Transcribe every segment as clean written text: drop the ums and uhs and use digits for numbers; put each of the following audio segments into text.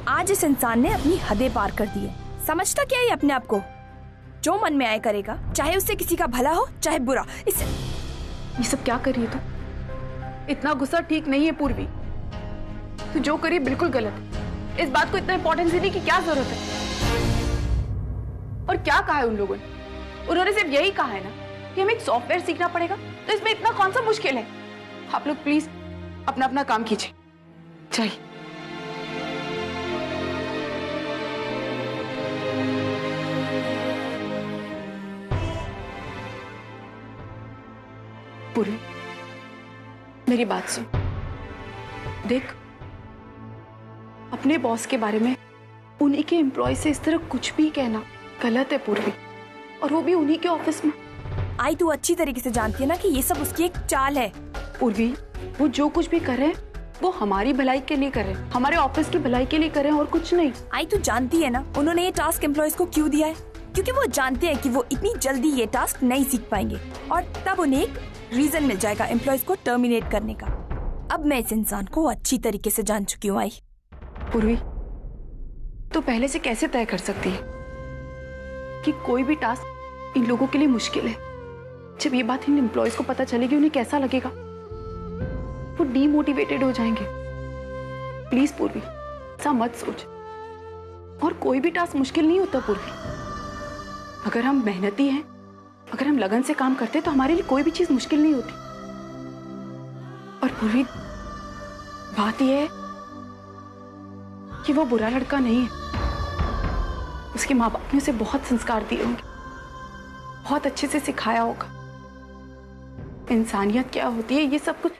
आज इस इंसान ने अपनी हदें पार कर दी है। समझता क्या है अपने आप को? जो मन में आए करेगा, चाहे उससे किसी का भला हो चाहे बुरा। इससे ये सब क्या कर रही है तू? इतना गुस्सा ठीक नहीं है पूर्वी। तू जो करी बिल्कुल गलत है। इस बात को इतना इंपॉर्टेंस देने की क्या जरूरत है? और क्या कहा है उन लोगों ने? उन्होंने सिर्फ यही कहा है ना कि हमें एक सॉफ्टवेयर सीखना पड़ेगा, तो इसमें इतना कौन सा मुश्किल है? आप लोग प्लीज अपना अपना काम कीजिए। चलिए। पूरी मेरी बात सुन। देख, अपने बॉस के बारे में उन्हीं के एम्प्लॉय से इस तरह कुछ भी कहना गलत है पूर्वी, और वो भी उन्हीं के ऑफिस में। आई तू अच्छी तरीके से जानती है ना कि ये सब उसकी एक चाल है। पूर्वी, वो जो कुछ भी कर रहे हैं वो हमारी भलाई के लिए कर रहे हैं, हमारे ऑफिस की भलाई के लिए कर रहे हैं, और कुछ नहीं। आई तू जानती है ना उन्होंने ये टास्क एम्प्लॉयज को क्यों दिया है? क्योंकि वो जानते हैं कि वो इतनी जल्दी ये टास्क नहीं सीख पाएंगे, और तब उन्हें एक रीजन मिल जाएगा एम्प्लॉयज को टर्मिनेट करने का। अब मैं इस इंसान को अच्छी तरीके से जान चुकी हूँ। आई पूर्वी, तो पहले से कैसे तय कर सकती है कि कोई भी टास्क इन लोगों के लिए मुश्किल है? जब ये बात इन एम्प्लॉयज को पता चलेगी उन्हें कैसा लगेगा? वो डीमोटिवेटेड हो जाएंगे। प्लीज पूर्वी, ऐसा मत सोच। और कोई भी टास्क मुश्किल नहीं होता पूर्वी। अगर हम मेहनती हैं, अगर हम लगन से काम करते हैं, तो हमारे लिए कोई भी चीज मुश्किल नहीं होती। और पूर्वी, बात यह है कि वो बुरा लड़का नहीं है। उसके माँ बाप ने उसे बहुत संस्कार दिए होंगे, बहुत अच्छे से सिखाया होगा इंसानियत क्या होती है, ये सब कुछ।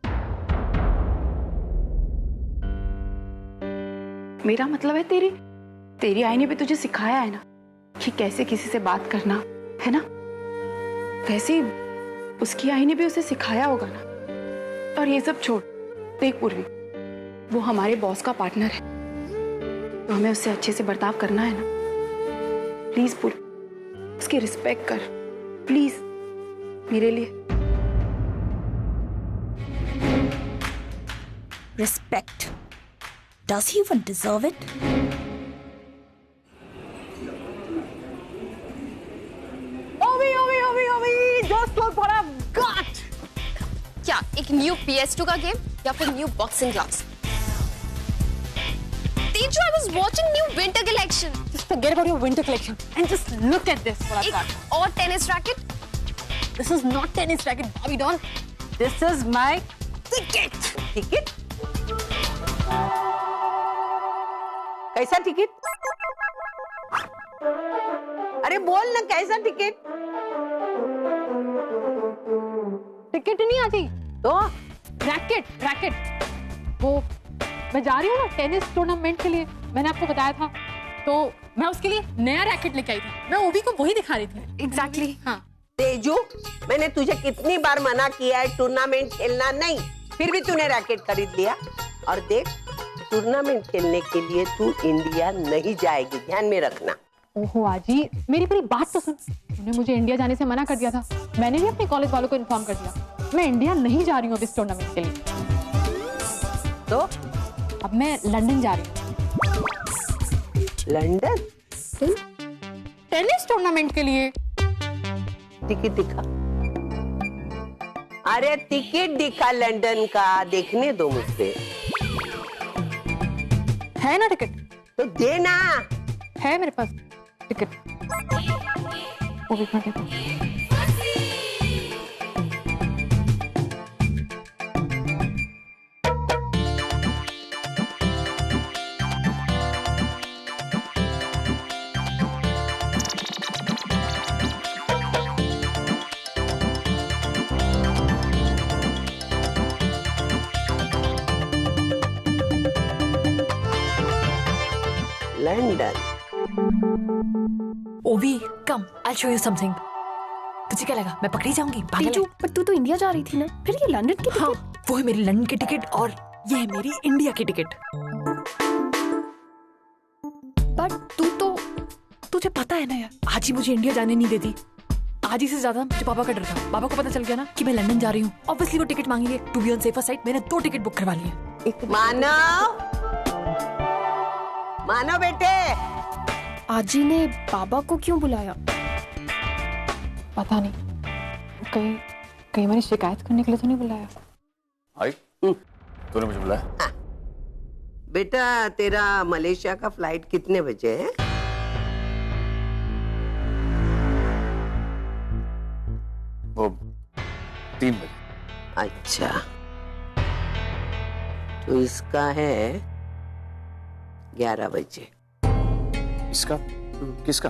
मेरा मतलब है तेरी आई ने भी तुझे सिखाया है ना कि कैसे किसी से बात करना है ना, वैसे उसकी आई ने भी उसे सिखाया होगा ना। और ये सब छोड़, देख पूर्वी, वो हमारे बॉस का पार्टनर है, तो हमें उससे अच्छे से बर्ताव करना है ना। प्लीज पूर्वी, उसकी रिस्पेक्ट कर प्लीज, मेरे लिए। Respect. Does he even deserve it? Ovi, just look what I've got. क्या एक न्यू PS2 का गेम या फिर new boxing gloves? Teacher, I was watching new winter collection. Just forget about your winter collection and just look at this. What I've got. और tennis racket? This is not tennis racket, Bobby doll. This is my ticket. Ticket? कैसा ticket? अरे बोल ना, कैसा ticket? Ticket नहीं आती तो racket वो मैं जा रही हूँ ना टेनिस टूर्नामेंट के लिए, मैंने आपको बताया था, तो मैं उसके लिए नया रैकेट लेके आई थी। मैं ओवी को वही दिखा रही थी। एग्जैक्टली। हाँ तेजू, मैंने तुझे कितनी बार मना किया है टूर्नामेंट खेलना नहीं, फिर भी तूने रैकेट खरीद लिया। और देख, टूर्नामेंट खेलने के लिए तू इंडिया नहीं जाएगी, ध्यान में रखना। ओहो आजी, मेरी पूरी बात तो सुन। तूने मुझे इंडिया जाने से मना कर दिया था, मैंने भी अपने कॉलेज वालों को इन्फॉर्म कर दिया। मैं इंडिया नहीं जा रही हूँ इस टूर्नामेंट के लिए। तो अब मैं लंदन जा रही हूँ। लंदन? टेनिस टूर्नामेंट के लिए। टिकट दिखा। अरे टिकट दिखा लंदन का, देखने दो मुझसे। है ना टिकट? तो देना। है मेरे पास टिकट। वो भी खा लंदन। ओवी कम, I'll show you something. तुझे क्या लगा मैं पकड़ी जाऊंगी? तेजू, पर तू तो इंडिया जा रही थी ना, फिर ये लंदन की हाँ, वो है मेरी लंदन की टिकट और ये है मेरी इंडिया की टिकट। पर तुझे पता है ना यार, आज ही मुझे इंडिया जाने नहीं देती। आज ही से ज्यादा मुझे पापा का डर था। पापा को पता चल गया ना कि मैं लंदन जा रही हूँ, ऑब्वियसली वो टिकट मांगेंगे। To be on safer side मैंने 2 टिकट बुक करवा ली है। मानव, मानो बेटे। आजी ने बाबा को क्यों बुलाया? पता नहीं, कहीं कहीं मैंने शिकायत करने के लिए तो नहीं बुलाया। आई तूने मुझे बुलाया? हाँ। बेटा तेरा मलेशिया का फ्लाइट कितने बजे है? वो 3 बजे। अच्छा, तो इसका है 11 बजे। इसका? किसका?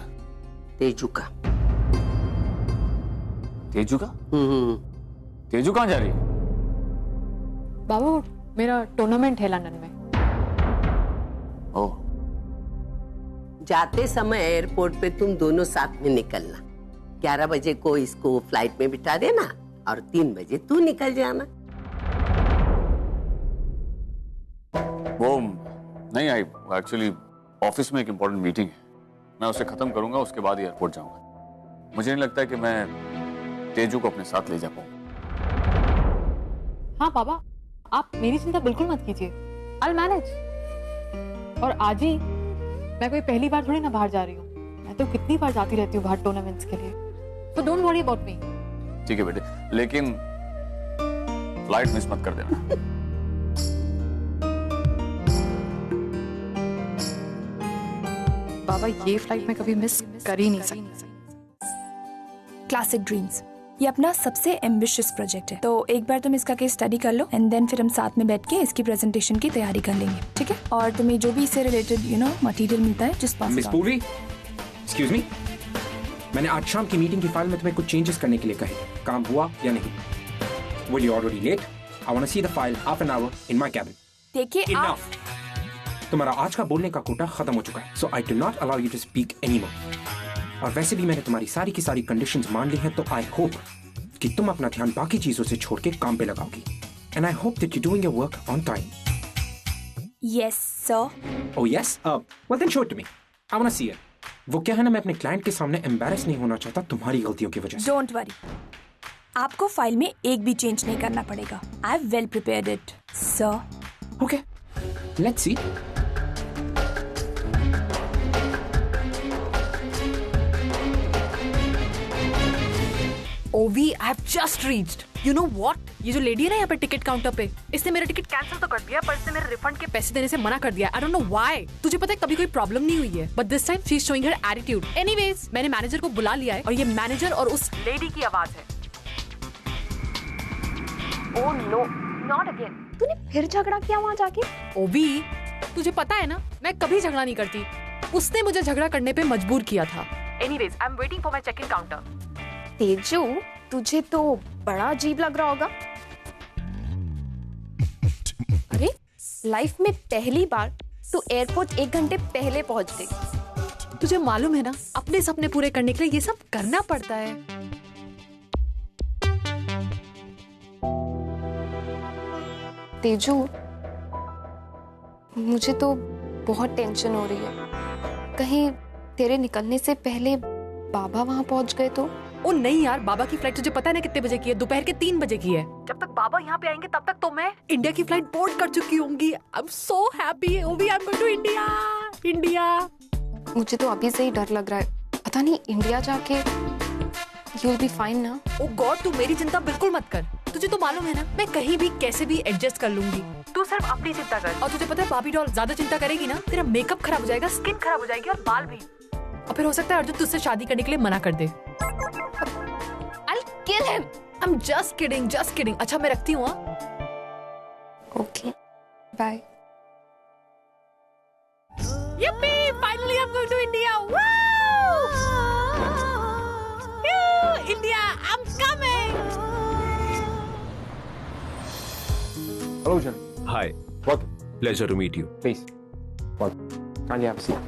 तेजू का। तेजू का? तेजू कहाँ जा रही है? बाबा मेरा टूर्नामेंट है लंदन में। ओह। जाते समय एयरपोर्ट पे तुम दोनों साथ में निकलना। 11 बजे को इसको फ्लाइट में बिठा देना और 3 बजे तू निकल जाना। वो नहीं आई, एक्चुअली ऑफिस में एक इम्पोर्टेंट मीटिंग है, मैं उसे खत्म करूंगा, उसके बाद ही एयरपोर्ट जाऊंगा। मुझे नहीं लगता है कि मैं तेजू को अपने साथ ले जा पाऊंगा। हाँ बाबा, आप मेरी चिंता बिल्कुल मत कीजिए, I'll मैनेज। और आज ही मैं कोई पहली बार थोड़ी ना बाहर जा रही हूँ, मैं तो कितनी बार जाती रहती हूँ बाहर टूर्नामेंट्स के लिए, तो डोंट वरी अबाउट मी। ठीक है बेटे, लेकिन फ्लाइट मिस मत कर देना। बाबा ये फ्लाइट में कभी मिस कर ही नहीं सकती। क्लासिक ड्रीम्स ये अपना सबसे एम्बिशियस प्रोजेक्ट है, तो एक बार तुम इसका केस स्टडी कर लो एंड देन फिर हम साथ में बैठ के इसकी प्रेजेंटेशन की तैयारी कर लेंगे, ठीक है? और तुम्हें जो भी इससे रिलेटेड मटेरियल मिलता है जिस पास। मिस पूर्वी, एक्सक्यूज मी, मैंने आज शाम की मीटिंग की फाइल में तुम्हें कुछ चेंजेस करने के लिए कहे, काम हुआ या नहीं? Well, you're already late. I want to see the file half an hour in my cabin. देखिए आप, तुम्हारा आज का बोलने का कोटा खत्म हो चुका है, so I do not allow you to speak anymore. और वैसे भी मैंने तुम्हारी सारी की सारी कंडीशंस मान ली हैं, तो I hope कि तुम अपना ध्यान बाकी चीजों से छोड़ के काम पे लगाओगी. And I hope that you're doing your work on time. yes sir. Oh yes? Well then show it to me. I want to see it. वो क्या है ना, मैं अपने क्लाइंट के सामने एम्बैरेस नहीं होना चाहता तुम्हारी गलतियों की वजह से। डोंट वरी, आपको फाइल में एक भी चेंज नहीं करना पड़ेगा। I have well prepared it sir. Okay, let's see. Ovi, I have just reached. You know what? ये जो लेडी है ना यहाँ पे टिकट काउंटर पे, इसने मेरा टिकट कैंसिल तो कर दिया, पर इसने मेरे रिफंड के पैसे देने से मना कर दिया। I don't know why. तुझे पता है कभी कोई प्रॉब्लम नहीं हुई है, but this time she is showing her attitude. Anyways, मैंने मैनेजर को बुला लिया है और ये मैनेजर और उस लेडी की आवाज है। Oh no, not again. तूने फिर झगड़ा किया वहाँ जाके? ओवी, तुझे पता है ना मैं कभी झगड़ा नहीं करती, उसने मुझे झगड़ा करने पे मजबूर किया था। Anyways, I am waiting for my check in counter. Teju, तुझे तो बड़ा अजीब लग रहा होगा। अरे, लाइफ में पहली बार तू एयरपोर्ट 1 घंटे पहले पहुंच गई। तुझे मालूम है ना, अपने सपने पूरे करने के लिए ये सब करना पड़ता है। तेजू, मुझे तो बहुत टेंशन हो रही है। कहीं तेरे निकलने से पहले बाबा वहां पहुंच गए तो? ओ नहीं यार, बाबा की फ्लाइट तुझे पता है ना कितने बजे की है? दोपहर के 3 बजे की है। जब तक बाबा यहाँ पे आएंगे तब तक तो मैं इंडिया की फ्लाइट बोर्ड कर चुकी होंगी। I am so happy. Ovi, I am going to India. India. मुझे तो अभी से ही डर लग रहा है, पता नहीं इंडिया जाके यू विल बी फाइन ना? ओ गॉड, तू मेरी चिंता बिल्कुल मत कर। तुझे तो मालूम है ना, मैं कहीं भी कैसे भी एडजस्ट कर लूंगी। तू सिर्फ अपनी चिंता कर। और तुझे पता है बाबी डॉल ज्यादा चिंता करेगी ना, तेरा मेकअप खराब हो जाएगा, स्किन खराब हो जाएगी और बाल भी। और फिर हो सकता है अर्जुन तुझसे शादी करने के लिए मना कर दे। I'll kill him. I'm just kidding, just kidding. अच्छा मैं रखती हूँ। Okay, bye. Yippee! Finally I'm going to India. Wow! India, I'm coming. Hello, Jen. Hi. Welcome. Pleasure to meet you. Please. Welcome. Kindly have a seat.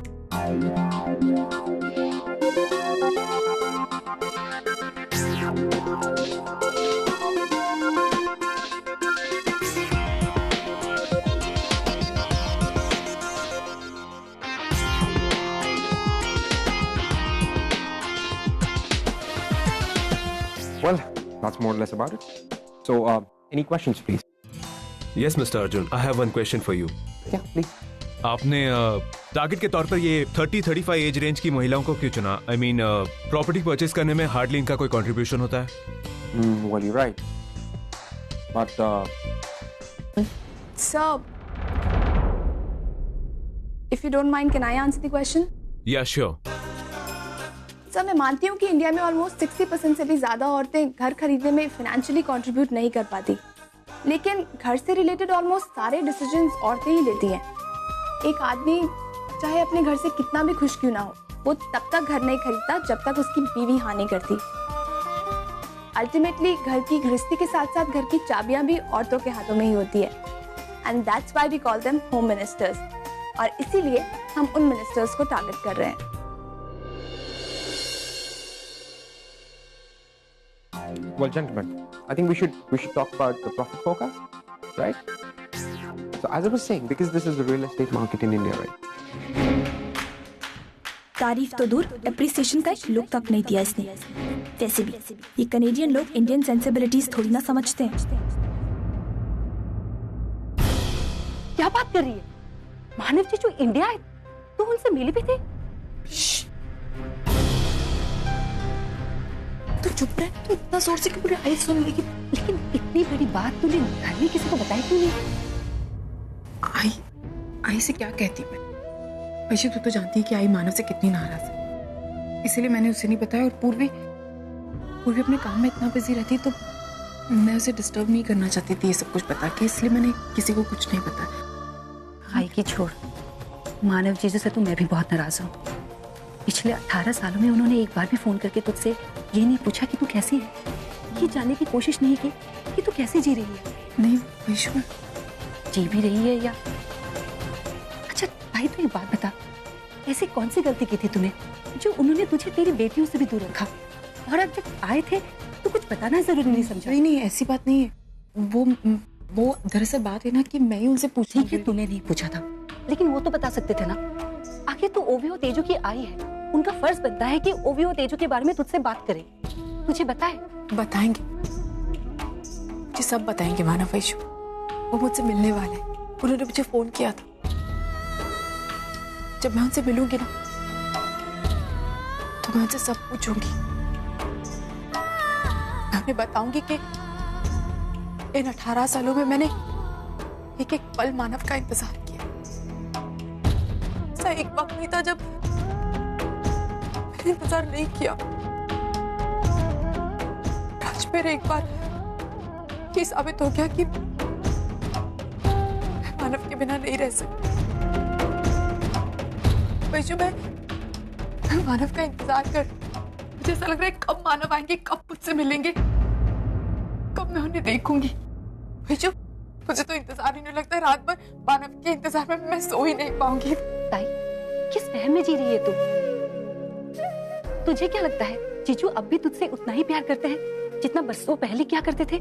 Well, that's more or less about it. So, any questions, please? Yes, Mr. Arjun. I have one question for you. Yeah, please. आपने target के तौर पर ये 30-35 as range की महिलाओं को क्यों चुना? आई मीन प्रॉपर्टी परचेज करने में हार्डली इनका कोई कंट्रीब्यूशन होता है? Well, you're right. But Sir, if you don't mind, can I answer the question? या श्योर। सर, मैं मानती हूँ कि इंडिया में ऑलमोस्ट 60% से भी ज्यादा औरतें घर खरीदने में फाइनेंशियली कंट्रीब्यूट नहीं कर पाती, लेकिन घर से रिलेटेड ऑलमोस्ट सारे डिसीजंस औरतें ही लेती हैं। एक आदमी चाहे अपने घर से कितना भी खुश क्यों ना हो, वो तब तक घर नहीं खरीदता जब तक उसकी बीवी हाँ नहीं करती। अल्टीमेटली घर की गृहस्थी के साथ साथ घर की चाबियां भी औरतों के हाथों में ही होती है, and that's why we call them home ministers. और इसीलिए हम उन मिनिस्टर्स को टारगेट कर रहे हैं। well, gentlemen, I think we should talk about the profit forecast, right? So as I was saying, because this is the real estate market in India, right? तारीफ तो दूर, एप्रिसिएशन का एक लुक तक नहीं दिया इसने। वैसे भी ये कनेडियन लोग इंडियन सेंसिबिलिटीज थोड़ी ना समझते हैं। क्या बात कर रही है? मानव जी जो इंडिया है, तो उनसे मिली भी थी? तो चुप रहे, तो इतना जोर से पूरी आई सुन लेगी। लेकिन इतनी बड़ी बात तूने घर में किसी को बताई क्यों नहीं? आई से क्या कहती मैं? वैसे तू तो जानती है कि आई मानव से कितनी नाराज है, इसीलिए मैंने उसे नहीं बताया। और पूर्वी अपने काम में इतना बिजी रहती, तो मैं उसे डिस्टर्ब नहीं करना चाहती थी ये सब कुछ बता के, इसलिए मैंने किसी को कुछ नहीं बताया। आई की छोड़, मानव जीजू से तो मैं भी बहुत नाराज हूँ। पिछले 18 सालों में उन्होंने एक बार भी फोन करके तुझसे ये नहीं पूछा कि तू कैसी है, ये जानने की कोशिश नहीं की कि तू कैसे जी रही है। नहीं वैशु, जी भी रही है या? अच्छा भाई, तू एक बात बता, ऐसी कौन सी गलती की थी तूने जो उन्होंने तुझे तेरी बेटियों से भी दूर रखा, और अब जब आए थे तो कुछ बताना जरूरी नहीं समझा? नहीं, ऐसी बात नहीं है। वो दरअसल बात है ना कि मैं ही उनसे पूछी। ठीक है, तूने नहीं पूछा था, लेकिन वो तो बता सकते थे ना। आखिर तू ओवी और तेजू की आई है, उनका फर्ज बनता है कि ओवी और तेजू के बारे में तुझसे बात करें। तुझे बताए? बताएंगे जी, सब बताएंगे मानव। वैशु, वो मुझसे मिलने वाले हैं, उन्होंने मुझे फोन किया था। जब मैं उनसे मिलूंगी ना, तो मैं उनसे सब पूछूंगी। मैं उन्हें बताऊंगी कि इन 18 सालों में मैंने एक एक पल मानव का इंतजार किया। ऐसा एक वक्त नहीं था जब मैंने इंतजार नहीं किया। आज मेरे एक बार ये साबित हो गया कि मैं मानव के बिना नहीं रह सकती। वैसे मैं मानव का इंतजार कर, मुझे ऐसा लग रहा है कब मानव आएंगे, कब मुझसे मिलेंगे, कब मैं उन्हें देखूंगी। वैसे मुझे तो इंतजार ही नहीं लगता। रात भर मानव के इंतजार में मैं सो ही नहीं पाऊंगी। ताई, किस वहम में जी रही है तू? तुझे क्या लगता है जीजू अब भी तुझसे उतना ही प्यार करते हैं जितना बरसों पहले क्या करते थे?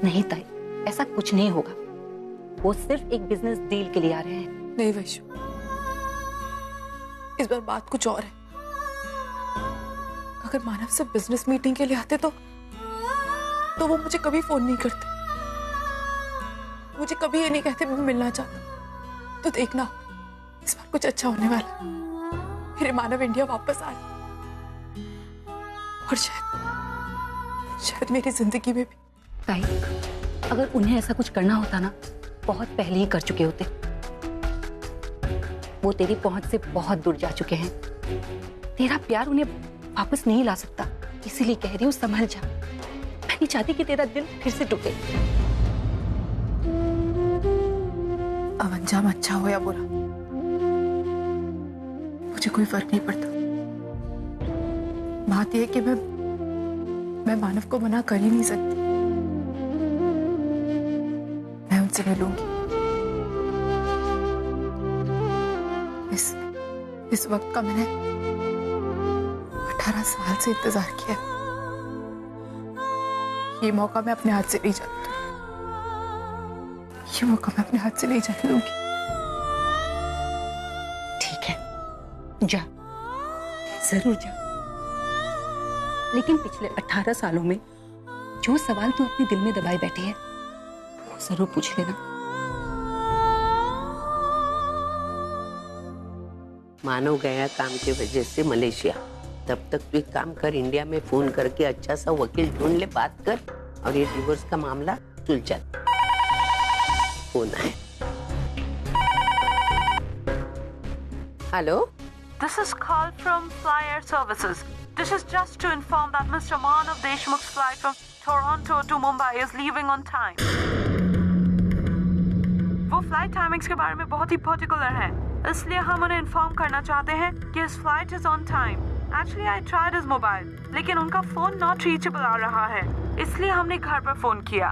नहीं ताई, ऐसा कुछ नहीं होगा। वो सिर्फ एक बिजनेस डील के लिए आ रहे हैं। नहीं वैशु, इस बार बात कुछ और है। अगर मानव से बिजनेस मीटिंग के लिए आते तो वो मुझे कभी फोन नहीं करते, मुझे कभी ये नहीं कहते मैं मिलना चाहता। तो देखना, इस बार कुछ अच्छा होने वाला है। मेरे मानव इंडिया वापस आ रहे, और शायद मेरी जिंदगी में भी। ताई, अगर उन्हें ऐसा कुछ करना होता ना, बहुत पहले ही कर चुके होते। वो तेरी पहुंच से बहुत दूर जा चुके हैं। तेरा प्यार उन्हें वापस नहीं ला सकता, इसीलिए कह रही हूँ संभल जा। मैं नहीं चाहती कि तेरा दिल फिर से टूटे। अब अंजाम अच्छा हो या बुरा, मुझे कोई फर्क नहीं पड़ता। बात यह है कि मैं मानव को मना कर ही नहीं सकती। मैं उनसे मिलूंगी। इस वक्त का मैंने 18 साल से इंतजार किया। ये मौका मैं अपने हाथ से नहीं जाने दूंगी। ये मौका मैं अपने हाथ से नहीं जाने दूंगी। ठीक है, जा, जरूर जा। लेकिन पिछले 18 सालों में जो सवाल तू अपने दिल में दबाए बैठी है, वो जरूर पूछ लेना। मानव गया काम की वजह से मलेशिया। तब तक तू एक काम कर, इंडिया में फोन करके अच्छा सा वकील ढूंढ ले, बात कर और ये डिवोर्स का मामला सुलझा। फोन है। Hello, This is call from Fly Air Services. This is just to inform that Mr. Manav Deshmukh's flight from Toronto to Mumbai is leaving on time. वो फ्लाइट टाइमिंग्स के बारे में बहुत ही पर्टिकुलर है, इसलिए हम उन्हें इन्फॉर्म करना चाहते हैं कि his flight is on time. Actually, I tried his mobile, लेकिन उनका फोन नॉट रीचेबल आ रहा है, इसलिए हमने घर पर फोन किया।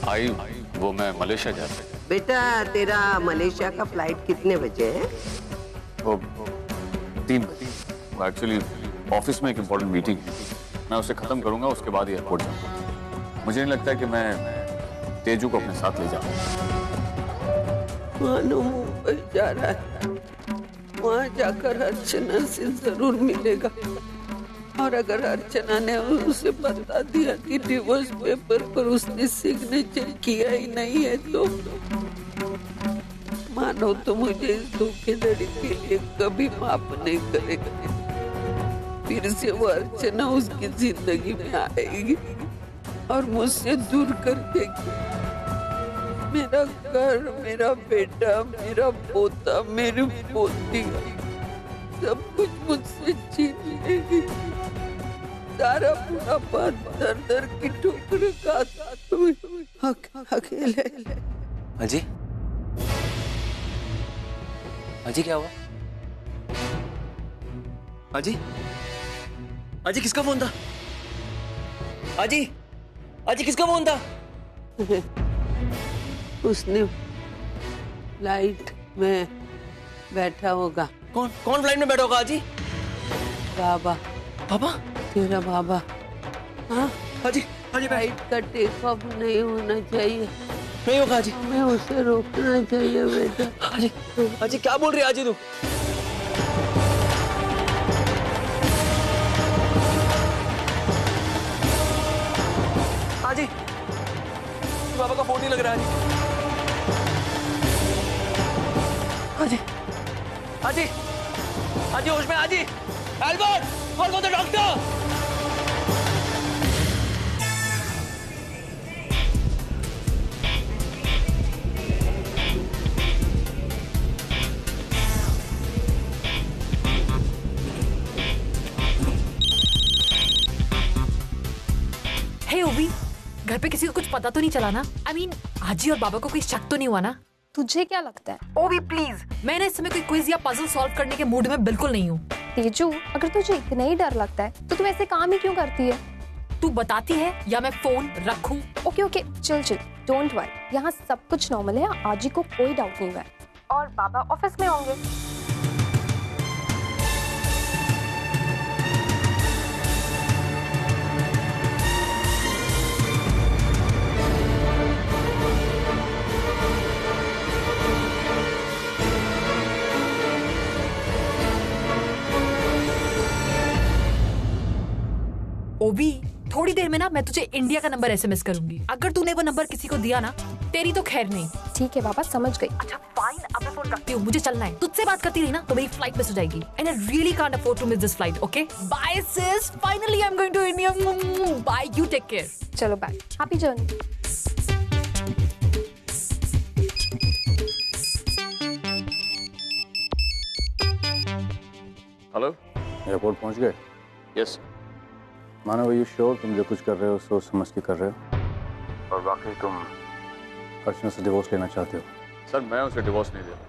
आई वो मैं मलेशिया जा रहा। बेटा तेरा मलेशिया का फ्लाइट कितने बजे है? वो 3 बजे। एक्चुअली ऑफिस में एक इम्पोर्टेंट मीटिंग है, मैं उसे खत्म करूंगा, उसके बाद एयरपोर्ट जाऊंगा। मुझे नहीं लगता कि मैं तेजू को अपने साथ ले जाऊंगा। मानो मुंबई जा रहा है, वहाँ जाकर अर्चना से जरूर मिलेगा, और अगर अर्चना ने उसे बता दिया कि डिवोर्स पेपर पर उसने सिग्नेचर किया ही नहीं है तो मानो तो मुझे इस धोखेधड़ी के लिए कभी माफ नहीं करेगा। फिर से वो अर्चना उसकी जिंदगी में आएगी और मुझसे दूर कर देगी। मेरा घर, मेरा बेटा, मेरा पोता, मेरी पोती, सब कुछ मुझसे छीन लेगी। सारा पूरा बात दर दर की ठोकर खाता अकेले। अजी, अजी क्या हुआ? अजी, अजी किसका फोन था? अजी, अजी किसका फोन था? उसने फ्लाइट में बैठा होगा। कौन कौन फ्लाइट में बैठा होगा? अजी, बाबा। पापा? तेरा बाबा। हाँ अजी, अजी फ्लाइट का टेक ऑफ नहीं होना चाहिए। नहीं होगा अजी, हमें उसे रोकना चाहिए बेटा। अजी, अजी क्या बोल रही है अजी तू? अजी, बाबा का फोन नहीं लग रहा है। अजी, अजी, अजी होश में? अजी, Albert, call for the doctor. Hey Ovi, घर पे किसी को कुछ पता तो नहीं चला ना? I mean, आजी और बाबा को कोई शक तो नहीं हुआ ना? तुझे क्या लगता है? ओवी प्लीज, मैं ना इस समय कोई क्विज या पजल सॉल्व करने के मूड में बिल्कुल नहीं हूँ। तेजू, अगर तुझे इतना ही डर लगता है तो तुम ऐसे काम ही क्यों करती है? तू बताती है या मैं फोन रखूं? Okay okay, chill chill, don't worry, यहाँ सब कुछ नॉर्मल है, आजी को कोई डाउट नहीं हुआ है और बाबा ऑफिस में होंगे। ओवी, थोड़ी देर में ना मैं तुझे इंडिया का नंबर एसएमएस करूंगी। अगर तूने वो नंबर किसी को दिया ना, तेरी तो खैर नहीं। ठीक है बाबा, समझ गई। अच्छा फाइन, अब मैं फोन रखती हूँ, मुझे चलना है। तुझसे बात करती रही ना तो मेरी फ्लाइट मिस हो जाएगी and I really can't afford to miss this flight. Okay bye sis, finally I am going to India. Bye, you take care. चलो bye, happy journey. Hello, airport पहुंच गए? यस। मानो यू श्योर तुम जो कुछ कर रहे हो सोच समझ के कर रहे हो? और वाकई तुम अर्चना से डिवोर्स लेना चाहते हो? सर मैं उसे डिवोर्स नहीं दे रहा,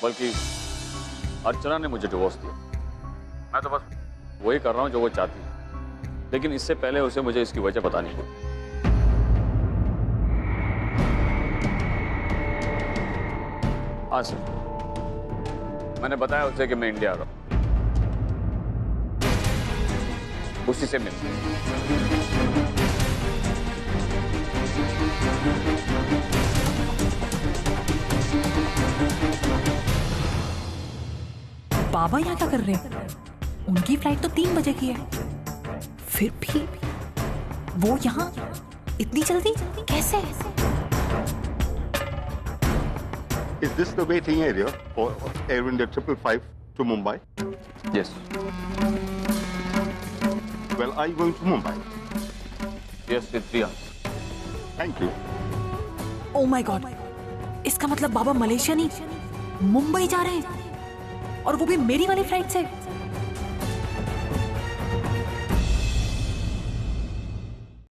बल्कि अर्चना ने मुझे डिवोर्स दिया। मैं तो बस वही कर रहा हूँ जो वो चाहती है, लेकिन इससे पहले उसे मुझे इसकी वजह बतानी होगी। हाँ सर, मैंने बताया उसे कि मैं इंडिया आ रहा हूँ, उसी से मिल। बाबा यहाँ क्या कर रहे हैं? उनकी फ्लाइट तो 3 बजे की है, फिर भी वो यहाँ इतनी जल्दी कैसे? Is this the waiting area for Air India 555 to Mumbai? Yes. Well, are you going to Mumbai? Yes, with Priya. Thank you. Oh my God. इसका मतलब बाबा मलेशिया नहीं मुंबई जा रहे हैं और वो भी मेरी वाली फ्लाइट से।